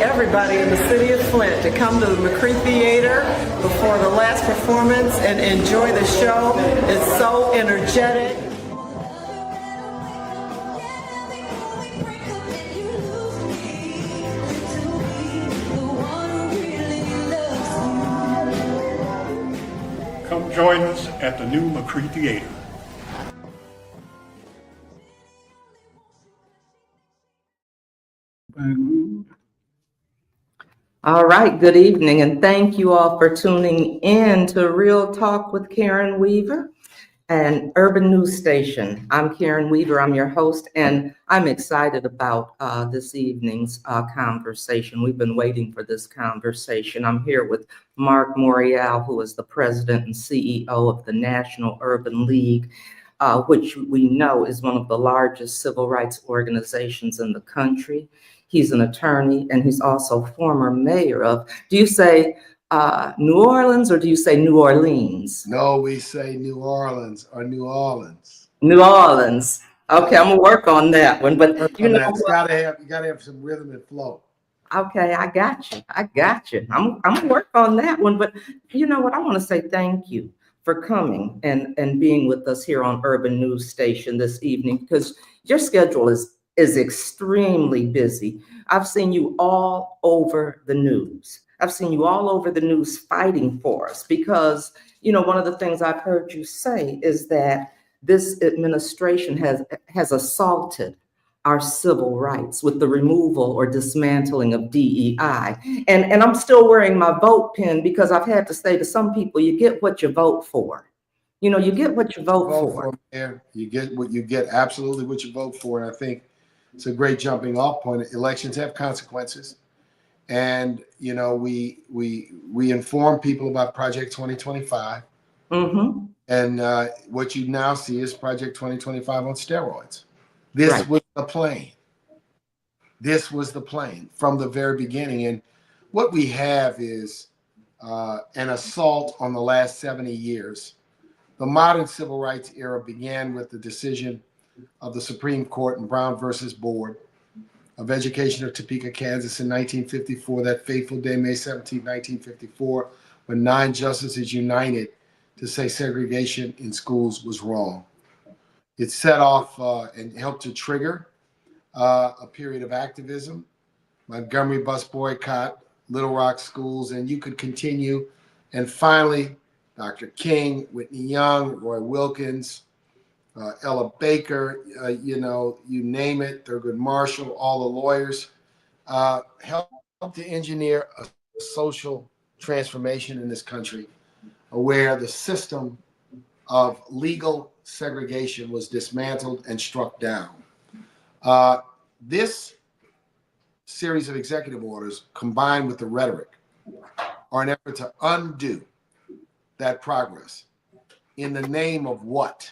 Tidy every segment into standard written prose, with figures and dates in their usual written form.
Everybody in the city of Flint to come to the McCree Theater before the last performance and enjoy the show. It's so energetic. Come join us at the new McCree Theater. All right, good evening, and thank you all for tuning in to Real Talk with Karen Weaver and Urban News Station. I'm Karen Weaver, I'm your host, and I'm excited about this evening's conversation. We've been waiting for this conversation. I'm here with Mark Morial, who is the president and CEO of the National Urban League, which we know is one of the largest civil rights organizations in the country. He's an attorney, and he's also former mayor of, do you say New Orleans or do you say New Orleans? No, we say New Orleans or New Orleans. New Orleans. Okay, I'm gonna work on that one. But you know, you gotta have some rhythm and flow. Okay, I got you. I'm gonna work on that one. But you know what? I want to say thank you for coming and being with us here on Urban News Station this evening, because your schedule is extremely busy. I've seen you all over the news. I've seen you all over the news fighting for us because, you know, one of the things I've heard you say is that this administration has assaulted our civil rights with the removal or dismantling of DEI. And I'm still wearing my vote pin because I've had to say to some people, you get what you vote for. You know, you get what you vote for. You get what you get, absolutely what you vote for. And I think it's a great jumping off point. Elections have consequences. And, you know, we inform people about Project 2025. Mm-hmm. And what you now see is Project 2025 on steroids. This was the plan. This was the plan from the very beginning. And what we have is an assault on the last 70 years. The modern civil rights era began with the decision of the Supreme Court in Brown versus Board of Education of Topeka, Kansas in 1954, that fateful day, May 17, 1954, when 9 justices united to say segregation in schools was wrong. It set off and helped to trigger a period of activism, Montgomery bus boycott, Little Rock schools, and you could continue. And finally, Dr. King, Whitney Young, Roy Wilkins, Ella Baker, you know, you name it, Thurgood Marshall, all the lawyers, helped to engineer a social transformation in this country where the system of legal segregation was dismantled and struck down. This series of executive orders, combined with the rhetoric, are an effort to undo that progress. In the name of what?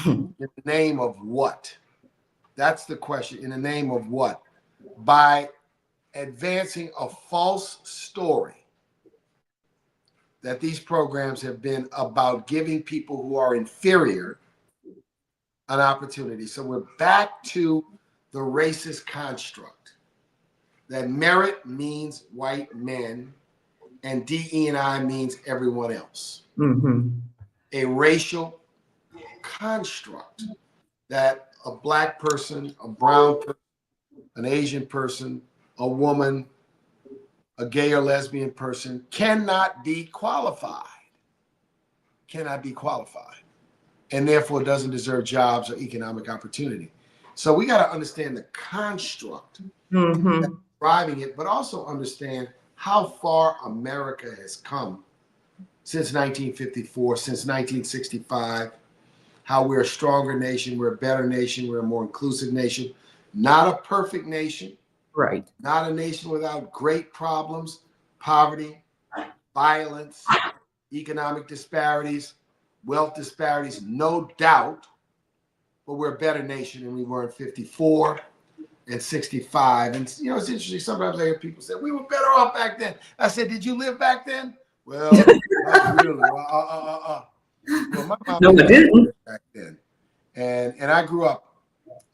In the name of what? That's the question. In the name of what? By advancing a false story that these programs have been about giving people who are inferior an opportunity. So we're back to the racist construct that merit means white men and DE&I means everyone else. Mm-hmm. A racial construct that a black person, a brown person, an Asian person, a woman, a gay or lesbian person cannot be qualified, and therefore doesn't deserve jobs or economic opportunity. So we got to understand the construct that's driving it, but also understand how far America has come since 1954, since 1965, how we're a stronger nation, we're a better nation, we're a more inclusive nation, not a perfect nation, Right. not a nation without great problems, poverty, violence, economic disparities, wealth disparities, no doubt, but we're a better nation than we were in 54 and 65. And, you know, it's interesting. Sometimes I hear people say, we were better off back then. I said, did you live back then? Well, not really. Well, my mom No, I didn't. back then. And I grew up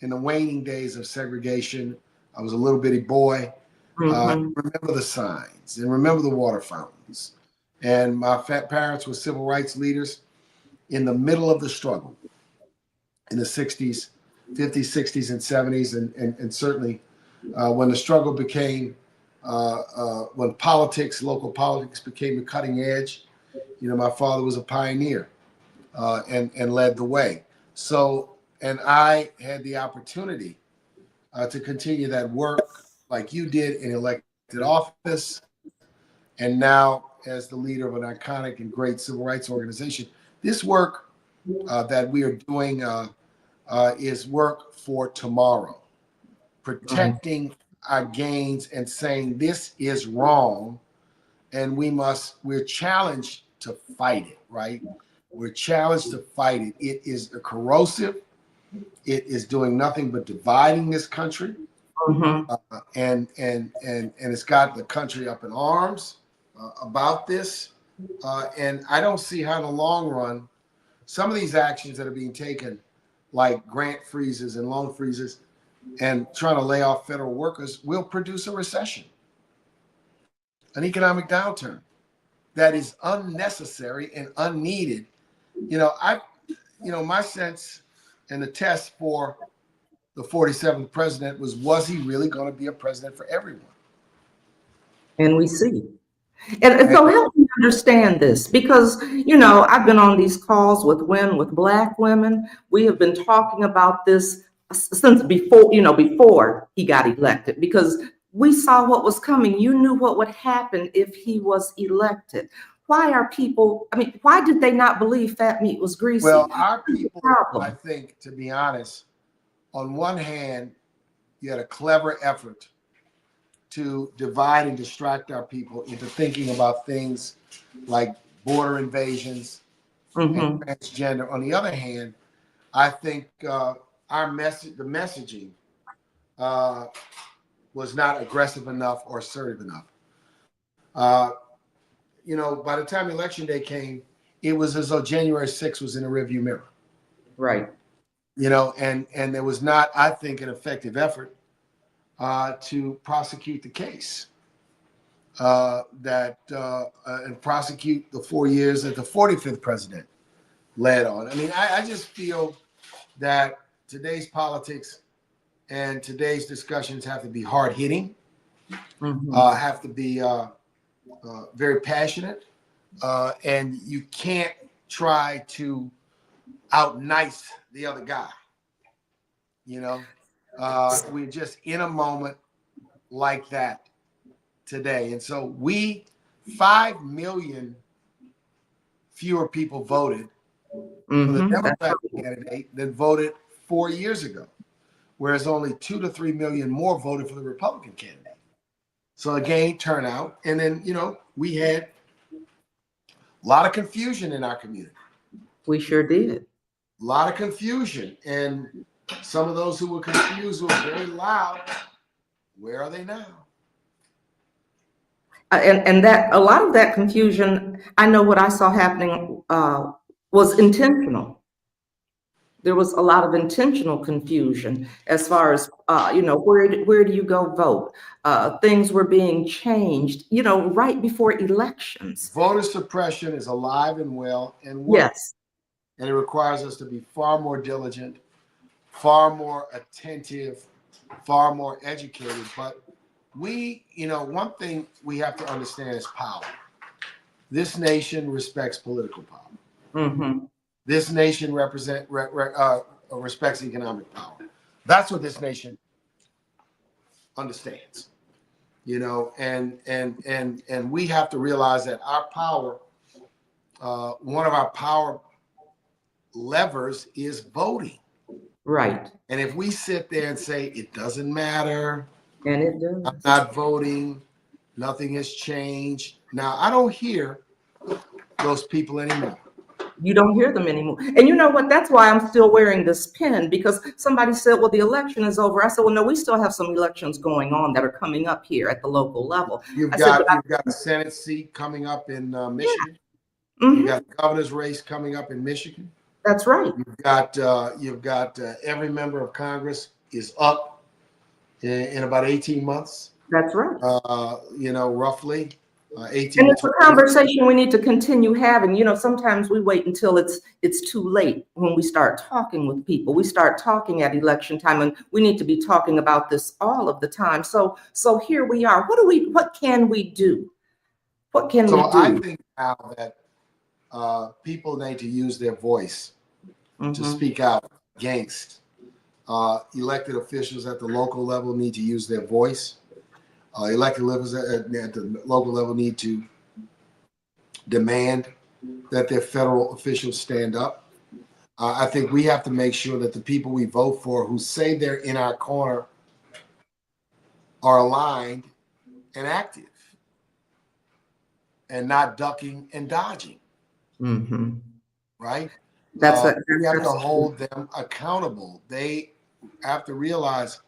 in the waning days of segregation. I was a little bitty boy. Remember the signs and remember the water fountains. And my parents were civil rights leaders in the middle of the struggle in the 60s, 50s, 60s, and 70s. And certainly when the struggle became, when politics, local politics became the cutting edge, you know, my father was a pioneer and led the way. So, and I had the opportunity to continue that work like you did in elected office, and now as the leader of an iconic and great civil rights organization. This work that we are doing is work for tomorrow, protecting our gains and saying this is wrong, and we're challenged to fight it, right? We're challenged to fight it. It is corrosive. It is doing nothing but dividing this country. And it's got the country up in arms about this. And I don't see how in the long run, some of these actions that are being taken, like grant freezes and loan freezes and trying to lay off federal workers, will produce a recession, an economic downturn that is unnecessary and unneeded. You know, my sense and the test for the 47th president was he really going to be a president for everyone? And we see. And so help me understand this, because, you know, I've been on these calls with Black women. We have been talking about this since before he got elected, because we saw what was coming. You knew what would happen if he was elected. Why did they not believe fat meat was greasy? Well, our people, I think, to be honest, on one hand, you had a clever effort to divide and distract our people into thinking about things like border invasions and transgender. On the other hand, I think the messaging was not aggressive enough or assertive enough. You know, by the time election day came, it was as though January 6th was in the rearview mirror. Right. You know, and there was not, I think, an effective effort to prosecute the case and prosecute the 4 years that the 45th president led on. I mean, I just feel that today's politics and today's discussions have to be hard hitting, have to be very passionate, and you can't try to out nice the other guy. You know, we're just in a moment like that today. And so 5 million fewer people voted for the That's Democratic right. candidate that voted 4 years ago, whereas only 2 to 3 million more voted for the Republican candidate. So again, turnout. And then, we had a lot of confusion in our community. We sure did. A lot of confusion. And some of those who were confused were very loud. Where are they now? And that a lot of that confusion, I know what I saw happening was intentional. There was a lot of intentional confusion as far as where do you go vote? Things were being changed, right before elections. Voter suppression is alive and well and works. Yes. And it requires us to be far more diligent, far more attentive, far more educated. But one thing we have to understand is power. This nation respects political power. Mm-hmm. This nation respects economic power. That's what this nation understands. And we have to realize that our power, one of our power levers is voting. Right. And if we sit there and say it doesn't matter, And it does. I'm not voting, nothing has changed. Now, I don't hear those people anymore. You don't hear them anymore. And you know what? That's why I'm still wearing this pin, because somebody said, well, the election is over. I said, well, no, we still have some elections going on that are coming up here at the local level. You've got a Senate seat coming up in Michigan. Yeah. Mm-hmm. You've got a governor's race coming up in Michigan. That's right. You've got every member of Congress is up in about 18 months. That's right. Roughly 18. And it's a conversation we need to continue having. Sometimes we wait until it's too late when we start talking with people. We start talking at election time, and we need to be talking about this all of the time. So here we are. What can we do? What can we do? So I think now that people need to use their voice to speak out against. Elected officials at the local level need to use their voice. Elected officials at the local level need to demand that their federal officials stand up. I think we have to make sure that the people we vote for who say they're in our corner are aligned and active and not ducking and dodging. Mm-hmm. Right? We have to hold them accountable. They have to realize,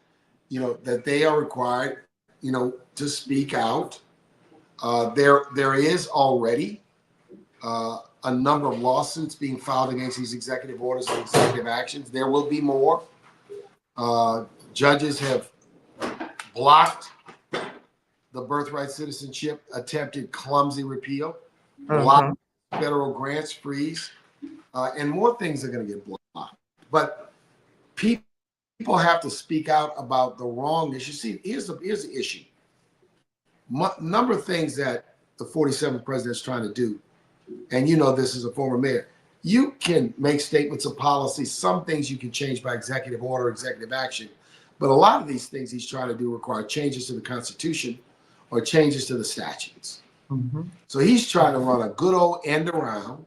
that they are required, to speak out. There is already a number of lawsuits being filed against these executive orders and executive actions. There will be more. Judges have blocked the birthright citizenship attempted clumsy repeal, blocked federal grants freeze, and more things are going to get blocked. But people have to speak out about the wrongness. You see, here's the issue. Number of things that the 47th president is trying to do, and this is a former mayor. You can make statements of policy. Some things you can change by executive order, executive action. But a lot of these things he's trying to do require changes to the Constitution or changes to the statutes. Mm-hmm. So he's trying to run a good old end around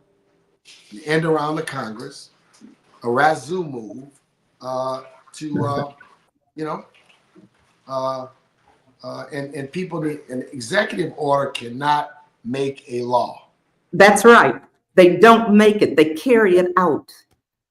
the Congress, a razoo move and people need, an executive order cannot make a law. That's right. They don't make it. They carry it out.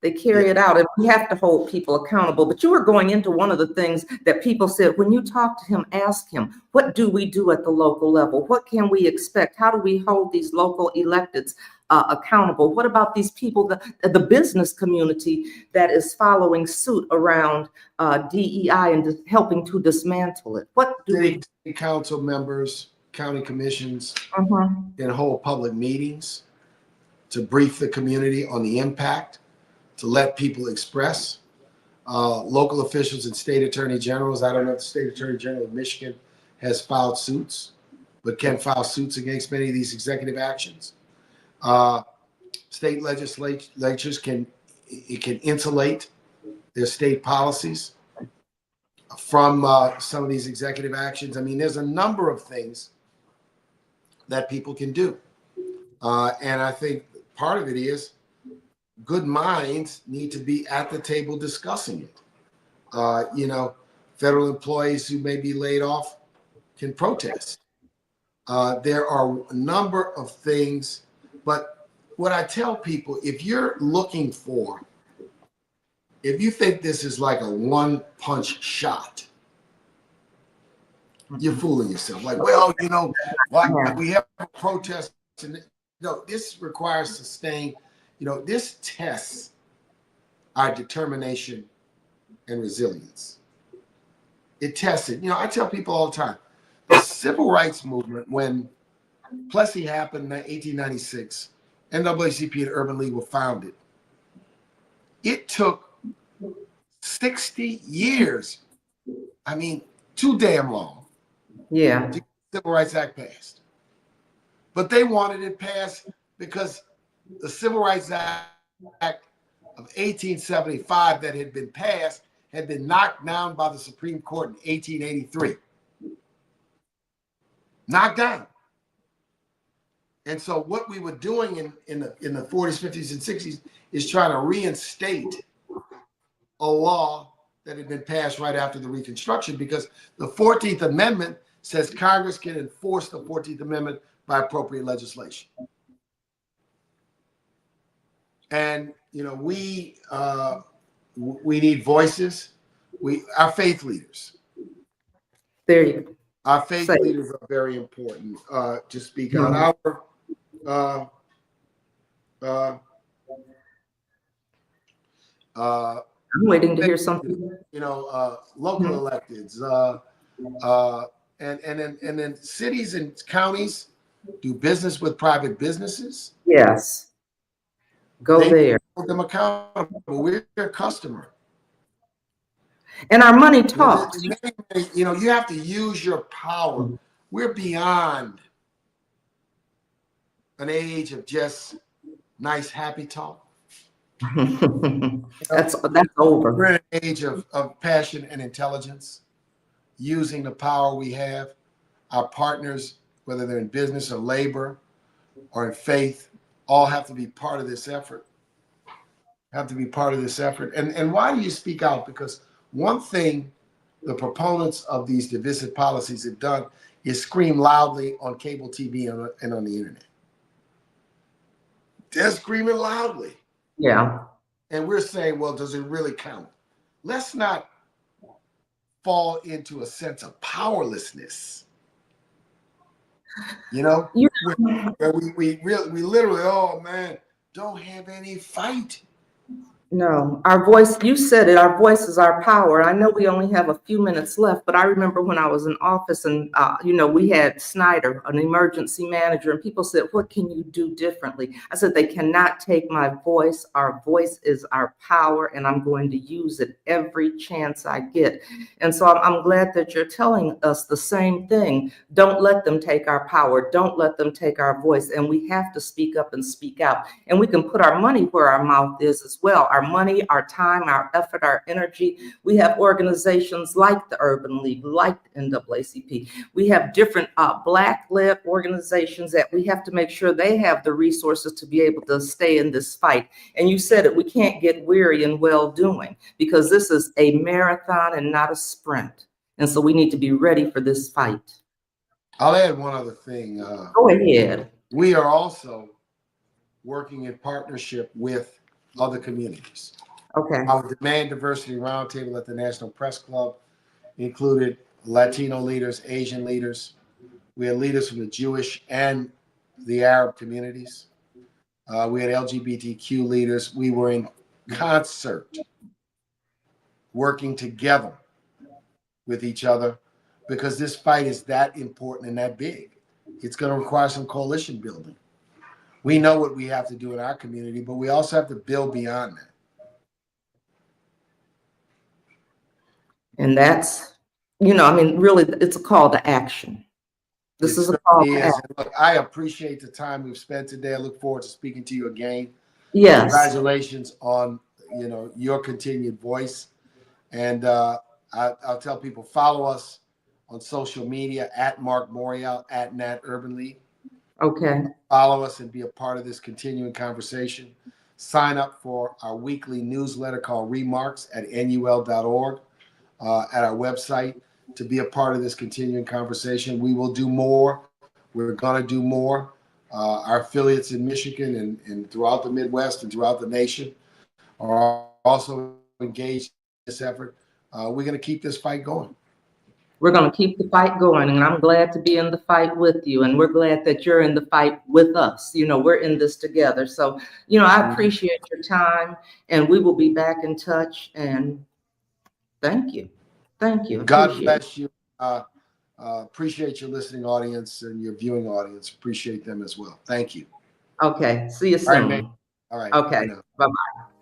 They carry it out, and we have to hold people accountable. But you were going into one of the things that people said, when you talk to him, ask him, what do we do at the local level? What can we expect? How do we hold these local electeds accountable? What about these people, the business community that is following suit around DEI and helping to dismantle it? What do city council members, county commissions, and hold public meetings to brief the community on the impact, to let people express. Local officials and state attorney generals. I don't know if the state attorney general of Michigan has filed suits, but can file suits against many of these executive actions. State legislatures can insulate their state policies from some of these executive actions. I mean, there's a number of things that people can do. And I think part of it is good minds need to be at the table discussing it. Federal employees who may be laid off can protest. There are a number of things, but what I tell people, if you think this is like a one-punch shot, you're fooling yourself. Like, well, why we have a protest. No, this requires sustained, this tests our determination and resilience. It tests it. I tell people all the time, the civil rights movement, when Plessy happened in 1896, NAACP and Urban League were founded. It took 60 years. I mean, too damn long. Yeah. To get the Civil Rights Act passed. But they wanted it passed because the Civil Rights Act of 1875 that had been passed had been knocked down by the Supreme Court in 1883. Knocked down. And so what we were doing in the 40s, 50s, and 60s is trying to reinstate a law that had been passed right after the Reconstruction, because the 14th Amendment says Congress can enforce the 14th Amendment by appropriate legislation. And we need voices. Our faith leaders. There you go. Our faith leaders are very important to speak out. I'm waiting to hear something. Local electeds, and then cities and counties do business with private businesses. Yes. Go there. Hold them accountable. We're their customer. And our money talks. You have to use your power. We're beyond an age of just nice, happy talk. That's over. We're in an age of passion and intelligence, using the power we have. Our partners, whether they're in business or labor or in faith, all have to be part of this effort. And why do you speak out? Because one thing the proponents of these divisive policies have done is scream loudly on cable TV and on the internet. They're screaming loudly. Yeah. And we're saying, well, does it really count? Let's not fall into a sense of powerlessness. Where we literally, oh man, don't have any fight. No, our voice, you said it, our voice is our power. I know we only have a few minutes left, but I remember when I was in office and, we had Snyder, an emergency manager, and people said, what can you do differently? I said, they cannot take my voice. Our voice is our power, and I'm going to use it every chance I get. And so I'm glad that you're telling us the same thing. Don't let them take our power. Don't let them take our voice. And we have to speak up and speak out. And we can put our money where our mouth is as well. Our money, our time, our effort, our energy. We have organizations like the Urban League, like the NAACP. We have different Black-led organizations that we have to make sure they have the resources to be able to stay in this fight. And you said it, we can't get weary in well-doing, because this is a marathon and not a sprint. And so we need to be ready for this fight. I'll add one other thing. Go ahead. We are also working in partnership with other communities. Okay. Our Demand Diversity Roundtable at the National Press Club included Latino leaders, Asian leaders. We had leaders from the Jewish and the Arab communities. We had LGBTQ leaders. We were in concert, working together with each other, because this fight is that important and that big. It's going to require some coalition building. We know what we have to do in our community, but we also have to build beyond that. And that's, really, it's a call to action. This is a call to action. Look, I appreciate the time we've spent today. I look forward to speaking to you again. Yes. Congratulations on, your continued voice. And I'll tell people, follow us on social media at Mark Morial, at Nat Urban League. Okay. Follow us and be a part of this continuing conversation. sign up for our weekly newsletter called Remarks at nul.org, at our website, to be a part of this continuing conversation. We will do more. We're going to do more. Our affiliates in Michigan and throughout the Midwest and throughout the nation are also engaged in this effort. We're going to keep this fight going. We're going to keep the fight going, and I'm glad to be in the fight with you, and we're glad that you're in the fight with us. You know, we're in this together. So, you know, I appreciate your time, and we will be back in touch, and thank you. Thank you. God bless you. Appreciate your listening audience and your viewing audience. Appreciate them as well. Thank you. Okay. See you All right, soon. mate. All right. Okay. Bye-bye.